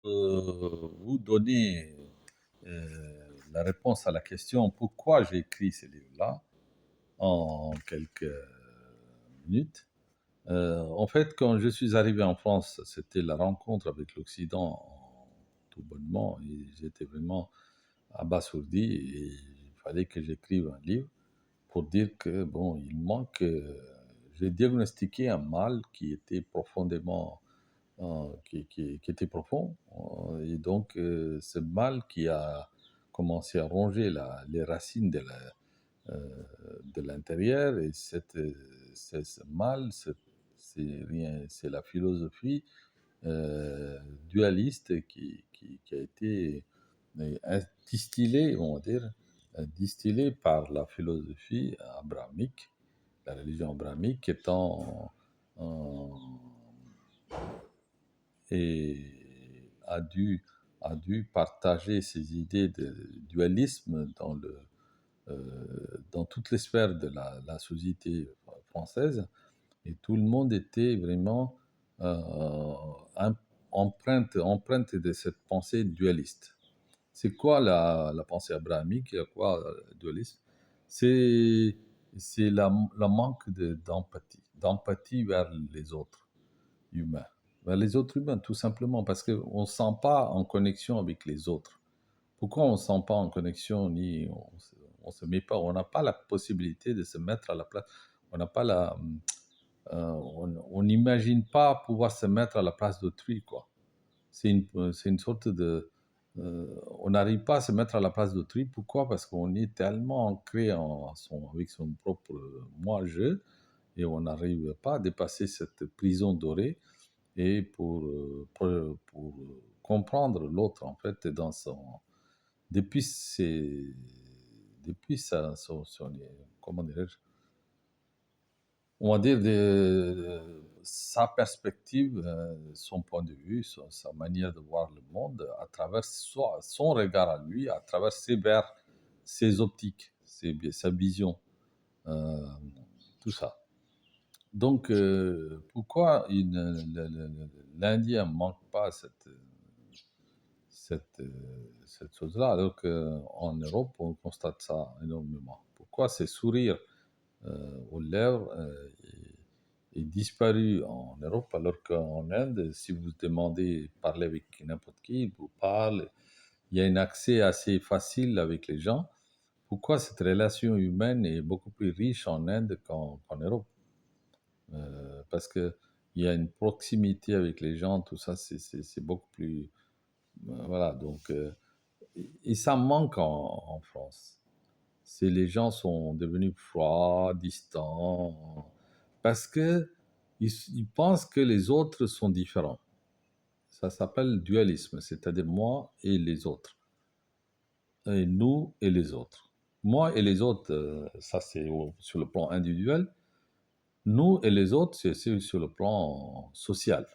Vous donner la réponse à la question pourquoi j'ai écrit ce livre-là en quelques minutes. En fait, quand je suis arrivé en France, c'était la rencontre avec l'Occident tout bonnement, et j'étais vraiment abasourdi et il fallait que j'écrive un livre pour dire que, bon, il manque. J'ai diagnostiqué un mal qui était profondément qui était profond. Et donc, ce mal qui a commencé à ronger les racines euh, de l'intérieur, et ce mal, c'est la philosophie dualiste qui a été distillée, on va dire, distillée par la philosophie abrahamique, la religion abrahamique étant et a dû partager ses idées de dualisme dans toutes les sphères de la société française. Et tout le monde était vraiment euh, empreinte de cette pensée dualiste. C'est quoi la pensée abrahamique? Quoi dualisme? C'est c'est la manque d'empathie vers les autres humains. Vers les autres humains, tout simplement, parce qu'on ne se sent pas en connexion avec les autres. Pourquoi on ne se sent pas en connexion, ni on se met pas, on n'a pas la possibilité de se mettre à la place, on n'a pas on n'imagine pas pouvoir se mettre à la place d'autrui, quoi. C'est une sorte de, on n'arrive pas à se mettre à la place d'autrui. Pourquoi? Parce qu'on est tellement ancré avec son propre moi-je, et on n'arrive pas à dépasser cette prison dorée et pour comprendre l'autre, en fait, dans depuis, ses, depuis comment dirais-je, on va dire, sa perspective, son point de vue, sa manière de voir le monde à travers son regard à lui, à travers ses optiques, sa vision, euh, tout ça. Donc, pourquoi l'Indien ne manque pas cette chose-là, alors qu'en Europe, on constate ça énormément? Pourquoi ces sourires aux lèvres est disparu en Europe, alors qu'en Inde, si vous demandez, parler avec n'importe qui, il vous parle, il y a un accès assez facile avec les gens. Pourquoi cette relation humaine est beaucoup plus riche en Inde qu'en Europe? Parce que il y a une proximité avec les gens, tout ça, c'est beaucoup plus... voilà, donc... et ça manque en France. Les gens sont devenus froids, distants, parce que ils pensent que les autres sont différents. Ça s'appelle dualisme, c'est-à-dire moi et les autres, et nous et les autres. Moi et les autres, ça c'est sur le plan individuel. Nous et les autres, c'est sur le plan social.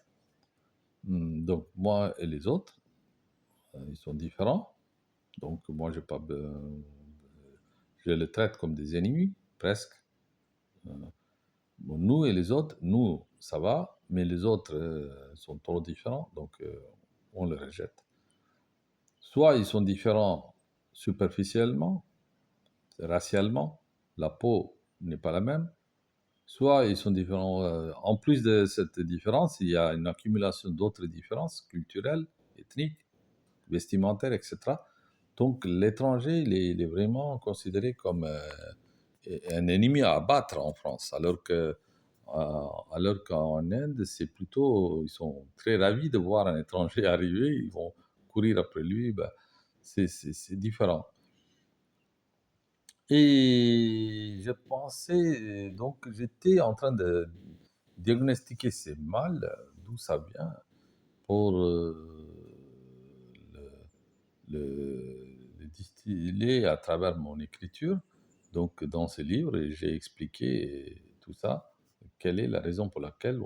Donc moi et les autres, ils sont différents. Donc moi, je les traite comme des ennemis, presque. Bon, nous et les autres, nous, ça va, mais les autres sont trop différents, donc on les rejette. Soit ils sont différents superficiellement, racialement, la peau n'est pas la même, soit ils sont différents. En plus de cette différence, il y a une accumulation d'autres différences culturelles, ethniques, vestimentaires, etc. Donc l'étranger, il est vraiment considéré comme un ennemi à abattre en France, alors qu'en Inde, c'est plutôt, ils sont très ravis de voir un étranger arriver, ils vont courir après lui, ben, c'est différent. Et je pensais, donc j'étais en train de diagnostiquer ces mal, d'où ça vient, pour le distiller à travers mon écriture. Donc, dans ce livre, j'ai expliqué tout ça, quelle est la raison pour laquelle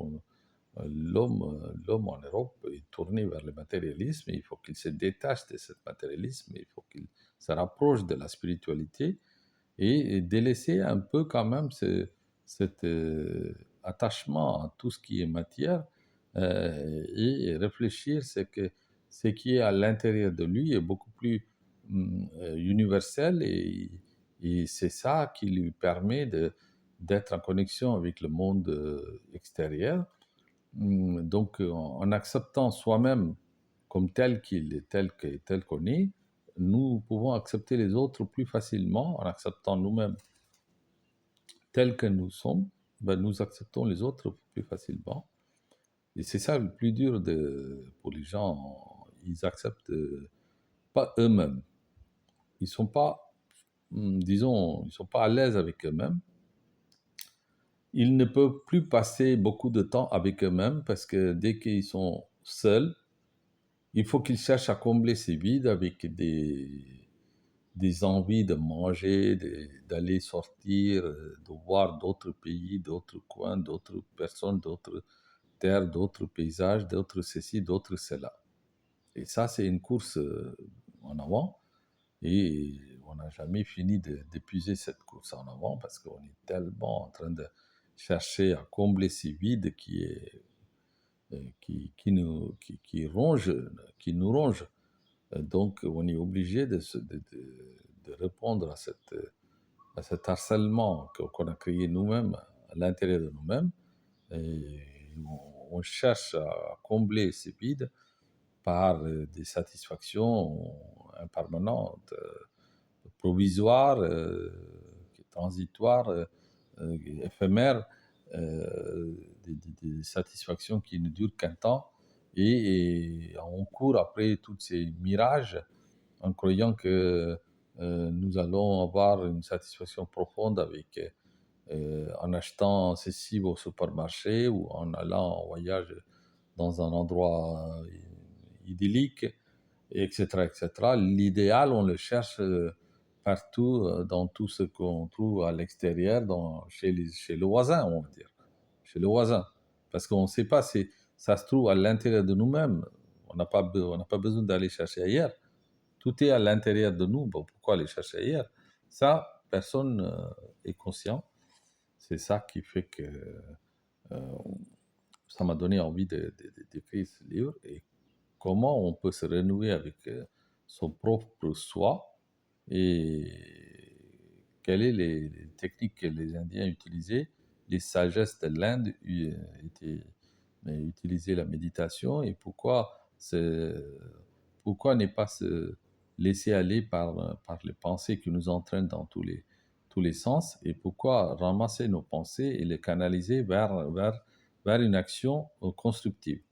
l'homme en Europe est tourné vers le matérialisme. Il faut qu'il se détache de ce matérialisme, il faut qu'il se rapproche de la spiritualité et délaisser un peu quand même cet attachement à tout ce qui est matière, et réfléchir, c'est que ce qui est à l'intérieur de lui est beaucoup plus universel et c'est ça qui lui permet d'être en connexion avec le monde extérieur. Donc, en acceptant soi-même comme tel qu'il est, tel qu'on est, nous pouvons accepter les autres plus facilement en acceptant nous-mêmes tels que nous sommes. Ben, nous acceptons les autres plus facilement. Et c'est ça le plus dur pour les gens. Ils acceptent pas eux-mêmes. Ils sont pas, disons, ils sont pas à l'aise avec eux-mêmes. Ils ne peuvent plus passer beaucoup de temps avec eux-mêmes parce que dès qu'ils sont seuls, il faut qu'ils cherchent à combler ces vides avec des envies de manger, d'aller sortir, de voir d'autres pays, d'autres coins, d'autres personnes, d'autres terres, d'autres paysages, d'autres ceci, d'autres cela. Et ça, c'est une course en avant. Et on n'a jamais fini d'épuiser cette course en avant parce qu'on est tellement en train de chercher à combler ces vides qui nous rongent. Donc, on est obligé de répondre à cet harcèlement qu'on a créé nous-mêmes, à l'intérieur de nous-mêmes. Et on cherche à combler ces vides par des satisfactions impermanentes, provisoires, transitoires, éphémères, des satisfactions qui ne durent qu'un temps. Et on court après tous ces mirages en croyant que nous allons avoir une satisfaction profonde en achetant ceci au supermarché ou en allant en voyage dans un endroit idyllique, etc., etc. L'idéal, on le cherche partout, dans tout ce qu'on trouve à l'extérieur, chez le voisin, on va dire. Chez le voisin. Parce qu'on ne sait pas, ça se trouve à l'intérieur de nous-mêmes. On n'a pas besoin d'aller chercher ailleurs. Tout est à l'intérieur de nous. Bon, pourquoi aller chercher ailleurs? Ça, personne est conscient. C'est ça qui fait que ça m'a donné envie d'écrire ce livre. Et comment on peut se renouer avec son propre soi et quelles sont les techniques que les Indiens utilisaient, les sagesses de l'Inde utilisaient la méditation et pourquoi ne pas se laisser aller par les pensées qui nous entraînent dans tous les sens et pourquoi ramasser nos pensées et les canaliser vers une action constructive.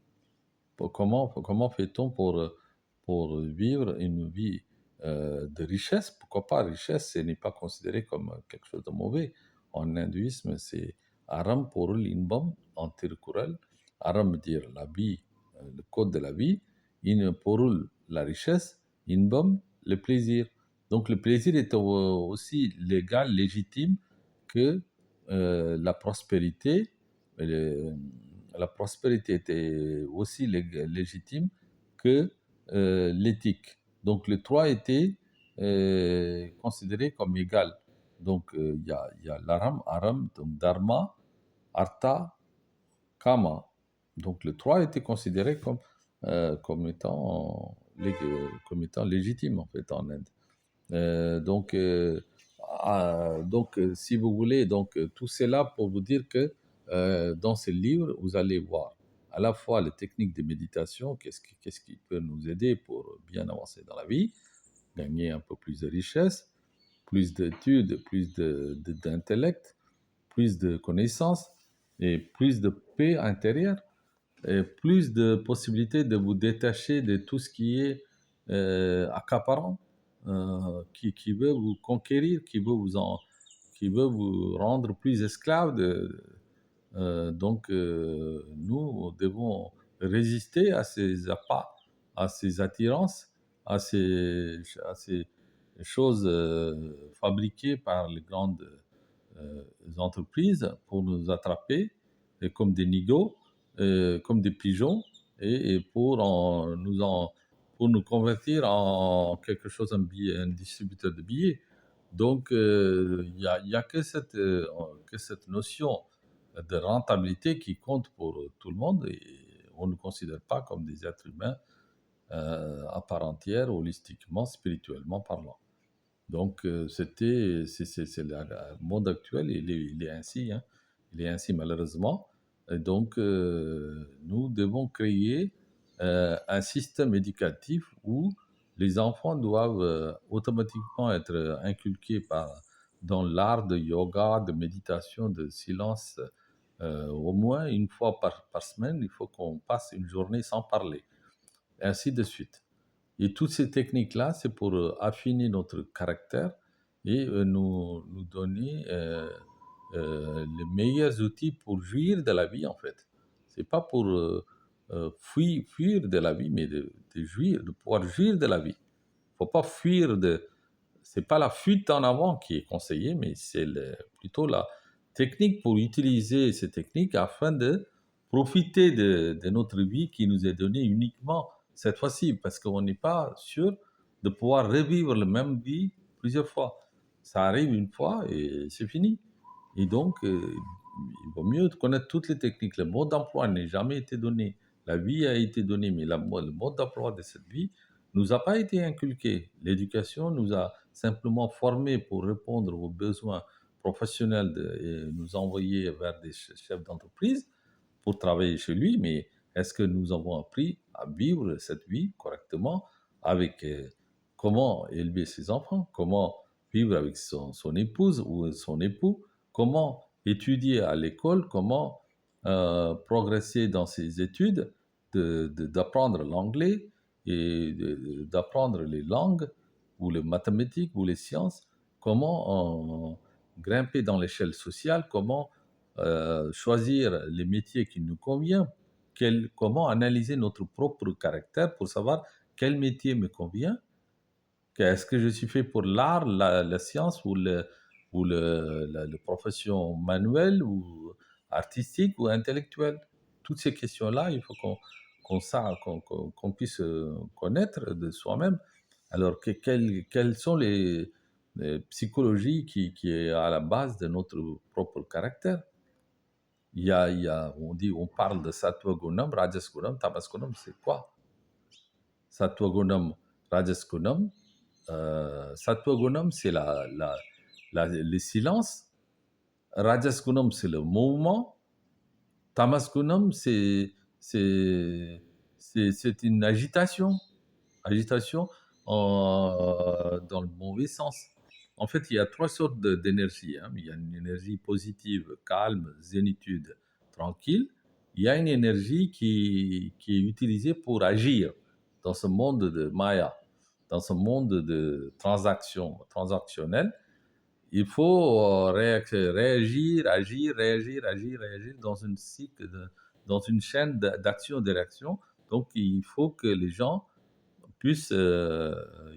Comment fait-on pour vivre une vie de richesse? Pourquoi pas richesse? Ce n'est pas considéré comme quelque chose de mauvais. En hindouisme, c'est Aram Porul Inbam en Tirukural. Aram veut dire la vie, le code de la vie. In Porul, la richesse. Inbam, le plaisir. Donc le plaisir est aussi légal, légitime que la prospérité. La prospérité était aussi légitime que l'éthique. Donc les trois étaient considérés comme égales. Donc il y a l'aram, aram, donc dharma, artha, kama. Donc les trois étaient considérés comme comme étant légitimes en fait en Inde. Si vous voulez, tout cela pour vous dire que dans ce livre, vous allez voir à la fois les techniques de méditation, qu'est-ce qui peut nous aider pour bien avancer dans la vie, gagner un peu plus de richesse, plus d'études, plus d'intellect, plus de connaissances et plus de paix intérieure et plus de possibilités de vous détacher de tout ce qui est accaparant, qui veut vous conquérir, qui veut vous rendre plus esclave. Nous devons résister à ces appâts, à ces attirances, à ces choses fabriquées par les grandes entreprises pour nous attraper comme des nigauds, comme des pigeons, et pour nous convertir en quelque chose, un distributeur de billets. Donc, il y a que cette notion de rentabilité qui compte pour tout le monde et on ne nous considère pas comme des êtres humains à part entière, holistiquement, spirituellement parlant. Donc, le monde actuel, il est ainsi, hein. Il est ainsi malheureusement. Et donc, nous devons créer un système éducatif où les enfants doivent automatiquement être inculqués dans l'art de yoga, de méditation, de silence. Au moins une fois par semaine, il faut qu'on passe une journée sans parler, et ainsi de suite. Et toutes ces techniques-là, c'est pour affiner notre caractère et nous donner les meilleurs outils pour jouir de la vie, en fait. C'est pas pour fuir de la vie, mais de jouir, de pouvoir jouir de la vie. Faut pas fuir de. C'est pas la fuite en avant qui est conseillée, mais c'est plutôt la technique pour utiliser ces techniques afin de profiter de notre vie qui nous est donnée uniquement cette fois-ci, parce qu'on n'est pas sûr de pouvoir revivre la même vie plusieurs fois. Ça arrive une fois et c'est fini. Et donc, il vaut mieux connaître toutes les techniques. Le mode d'emploi n'a jamais été donné. La vie a été donnée, mais le mode d'emploi de cette vie nous a pas été inculqué. L'éducation nous a simplement formés pour répondre aux besoins professionnels et nous envoyer vers des chefs d'entreprise pour travailler chez lui, mais est-ce que nous avons appris à vivre cette vie correctement avec comment élever ses enfants, comment vivre avec son épouse ou son époux, comment étudier à l'école, comment progresser dans ses études, d'apprendre l'anglais et d'apprendre les langues ou les mathématiques ou les sciences, comment grimper dans l'échelle sociale, comment choisir les métiers qui nous conviennent, comment analyser notre propre caractère pour savoir quel métier me convient, est-ce que je suis fait pour l'art, la science ou la profession manuelle ou artistique ou intellectuelle. Toutes ces questions-là, il faut qu'on puisse connaître de soi-même. Alors, quelles sont les psychologies qui est à la base de notre propre caractère? On parle de Sattva Gunam, Rajas Gunam, Tamas Gunam, c'est quoi? Sattva Gunam, Rajas Gunam. Sattva Gunam, c'est le silence. Rajas Gunam, c'est le mouvement. Tamas Gunam, c'est une agitation dans le mauvais sens. En fait, il y a trois sortes d'énergie, hein. Il y a une énergie positive, calme, zénitude, tranquille. Il y a une énergie qui est utilisée pour agir dans ce monde de Maya, dans ce monde de transactionnel. Il faut réagir, agir, réagir, agir, réagir dans une chaîne d'action et de réaction. Donc, il faut que les gens puissent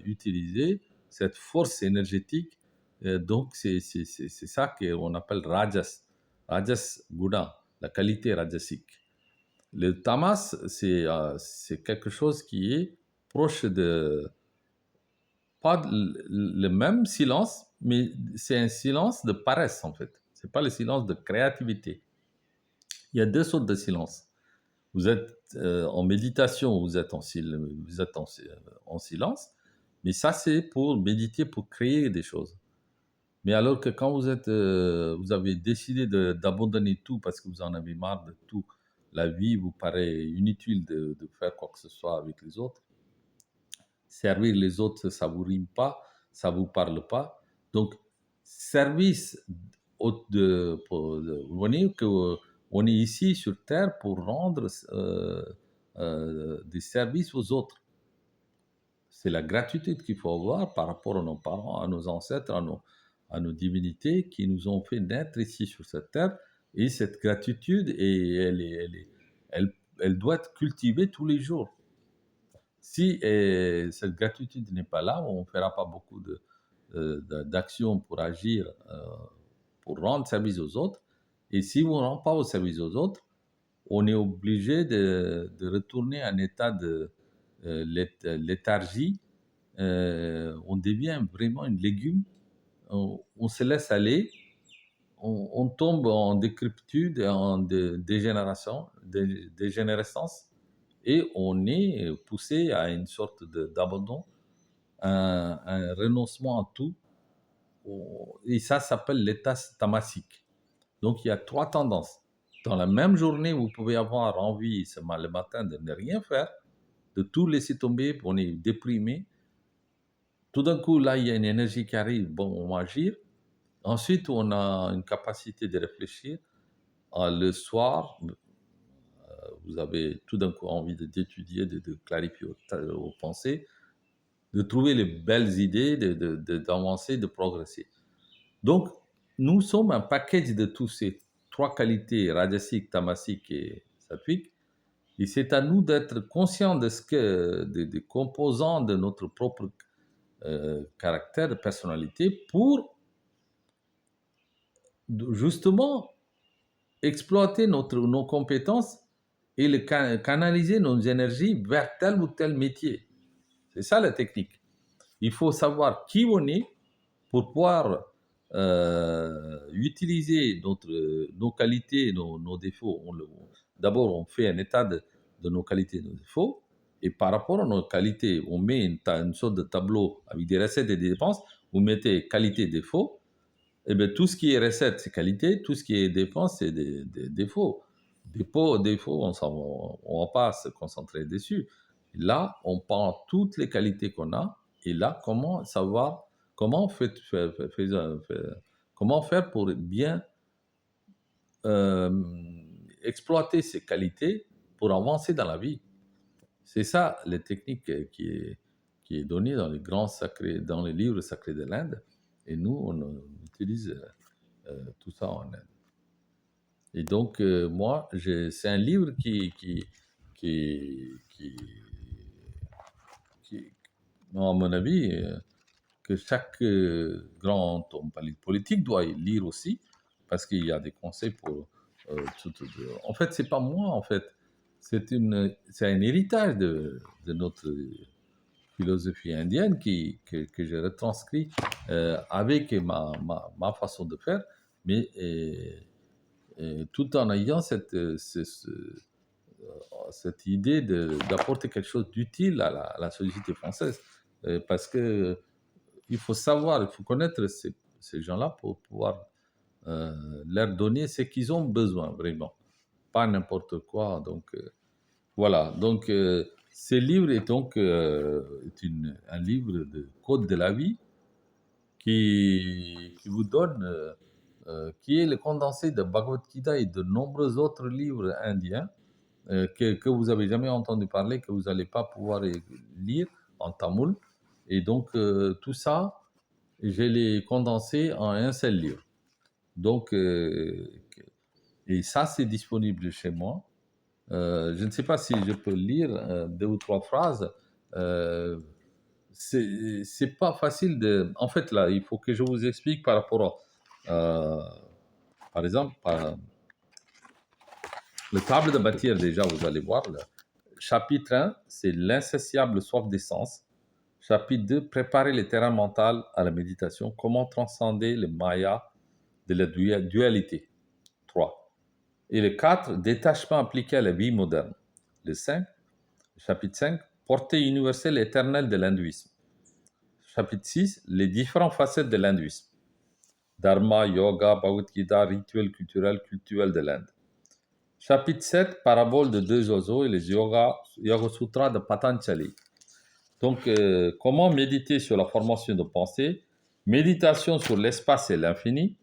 utiliser cette force énergétique. Donc, c'est ça qu'on appelle Rajas Guna, la qualité rajasique. Le tamas, c'est quelque chose qui est proche de, pas le même silence, mais c'est un silence de paresse en fait. C'est pas le silence de créativité. Il y a deux sortes de silence. Vous êtes en méditation, vous êtes en silence, mais ça c'est pour méditer, pour créer des choses. Mais alors que quand vous avez décidé d'abandonner tout parce que vous en avez marre de tout, la vie vous paraît inutile de faire quoi que ce soit avec les autres. Servir les autres, ça vous rime pas, ça vous parle pas. Donc, service vous voyez que on est ici sur Terre pour rendre des services aux autres. C'est la gratitude qu'il faut avoir par rapport à nos parents, à nos ancêtres, à nos divinités qui nous ont fait naître ici sur cette terre. Et cette gratitude, elle doit être cultivée tous les jours. Si cette gratitude n'est pas là, on ne fera pas beaucoup d'actions pour agir, pour rendre service aux autres. Et si on ne rend pas au service aux autres, on est obligé de retourner à un état de léthargie. On devient vraiment une légume. On se laisse aller. On tombe en décrépitude, en dégénérescence. et on est poussé à une sorte d'abandon, un renoncement à tout, et ça s'appelle l'état tamassique. Donc il y a trois tendances. Dans la même journée, vous pouvez avoir envie le matin de ne rien faire, de tout laisser tomber, on est déprimé. Tout d'un coup, là, il y a une énergie qui arrive, bon, on va agir. Ensuite, on a une capacité de réfléchir. Le soir, vous avez tout d'un coup envie d'étudier, de clarifier vos pensées, de trouver les belles idées, d'avancer, de progresser. Donc, nous sommes un package de tous ces trois qualités, rajasique, tamasique et sattvique. Et c'est à nous d'être conscients de ce que, des composants de notre propre caractère, de personnalité, pour justement exploiter nos compétences et canaliser nos énergies vers tel ou tel métier. C'est ça la technique. Il faut savoir qui on est pour pouvoir utiliser nos qualités, nos défauts. D'abord, on fait un état de nos qualités et de nos défauts. Et par rapport à nos qualités, on met une sorte de tableau avec des recettes et des dépenses. Vous mettez qualité, défaut. Et bien, tout ce qui est recette, c'est qualité. Tout ce qui est dépense, c'est des défauts. Défauts, on ne va pas se concentrer dessus. Là, on prend toutes les qualités qu'on a. Et là, comment savoir, comment comment faire pour bien euh, exploiter ces qualités pour avancer dans la vie. C'est ça les techniques qui est donnée dans les grands sacrés, dans les livres sacrés de l'Inde. Et nous, on utilise tout ça en Inde. Et donc, moi, c'est un livre qui, qui, à mon avis, que chaque grand homme politique doit lire aussi, parce qu'il y a des conseils pour en fait, c'est pas moi, en fait. C'est un héritage de notre philosophie indienne que je retranscris avec ma façon de faire, mais tout en ayant cette idée d'apporter quelque chose d'utile à la société française. Parce que il faut savoir, il faut connaître ces gens-là pour pouvoir leur donner ce qu'ils ont besoin, vraiment. Pas n'importe quoi. Donc, voilà. Donc, ce livre est donc un livre de code de la vie qui vous donne, qui est le condensé de Bhagavad Gita et de nombreux autres livres indiens que vous avez jamais entendu parler, que vous n'allez pas pouvoir lire en tamoul. Et donc, tout ça, je l'ai condensé en un seul livre. Donc, et ça, c'est disponible chez moi. Je ne sais pas si je peux lire deux ou trois phrases. Euh, c'est pas facile de. En fait, là, il faut que je vous explique par rapport à. Par exemple, le table de bâtir, déjà, vous allez voir. Le chapitre 1, c'est l'insatiable soif d'essence. Chapitre 2, préparer le terrain mental à la méditation. Comment transcender le maya de la dualité. 3. Et le 4, détachement appliqué à la vie moderne. Le 5, chapitre 5, portée universelle et éternelle de l'hindouisme. Chapitre 6, les différentes facettes de l'hindouisme. Dharma, yoga, Bhagavad Gita, rituel culturel de l'Inde. Chapitre 7, parabole de deux oiseaux et les Yoga Sutras de Patanjali. Donc, comment méditer sur la formation de pensée, méditation sur l'espace et l'infini,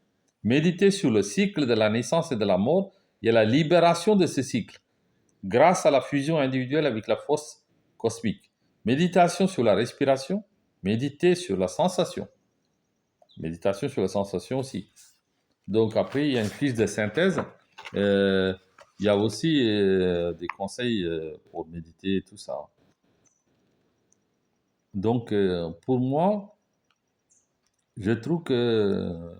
méditer sur le cycle de la naissance et de la mort et la libération de ce cycle grâce à la fusion individuelle avec la force cosmique. Méditation sur la respiration, méditer sur la sensation. Méditation sur la sensation aussi. Donc après, il y a une fiche de synthèse. Il y a aussi des conseils pour méditer et tout ça. Donc pour moi, je trouve que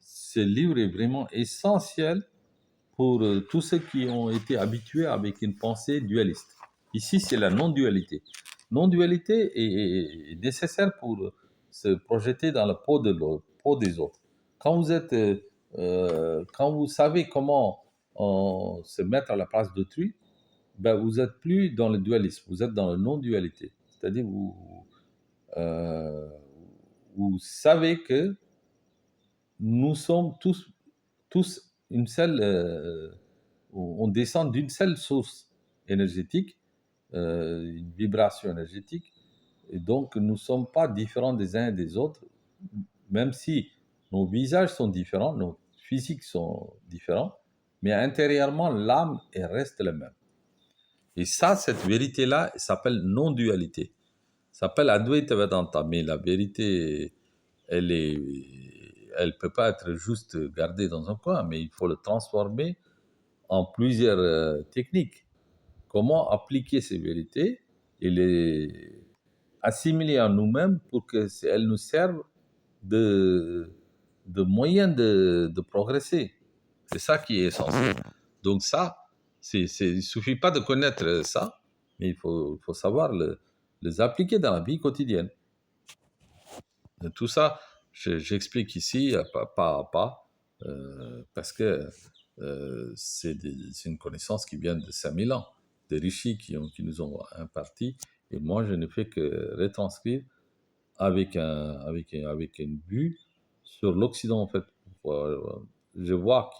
ce livre est vraiment essentiel pour tous ceux qui ont été habitués avec une pensée dualiste. Ici, c'est la non-dualité. Non-dualité est nécessaire pour se projeter dans la peau peau des autres. Quand vous êtes, quand vous savez comment se mettre à la place d'autrui, ben, vous n'êtes plus dans le dualisme, vous êtes dans la non-dualité. C'est-à-dire euh, vous savez que nous sommes tous une seule, on descend d'une seule source énergétique, une vibration énergétique, et donc nous ne sommes pas différents des uns et des autres, même si nos visages sont différents, nos physiques sont différents, mais intérieurement, l'âme elle reste la même. Et ça, cette vérité-là, s'appelle non-dualité. Ça s'appelle Advaita Vedanta, mais la vérité, elle peut pas être juste gardée dans un coin, mais il faut le transformer en plusieurs techniques. Comment appliquer ces vérités et les assimiler à nous-mêmes pour qu'elles nous servent de, de moyen de progresser. C'est ça qui est essentiel. Donc ça, il ne suffit pas de connaître ça, mais il faut savoir les appliquer dans la vie quotidienne. Et tout ça, j'explique ici pas à pas, parce que c'est une connaissance qui vient de 5000 ans, des rishis qui nous ont imparti, et moi je ne fais que retranscrire avec une vue sur l'Occident, en fait. Je vois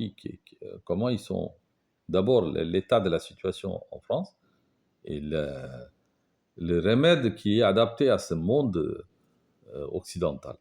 comment ils sont, d'abord l'état de la situation en France, et le remède qui est adapté à ce monde occidental.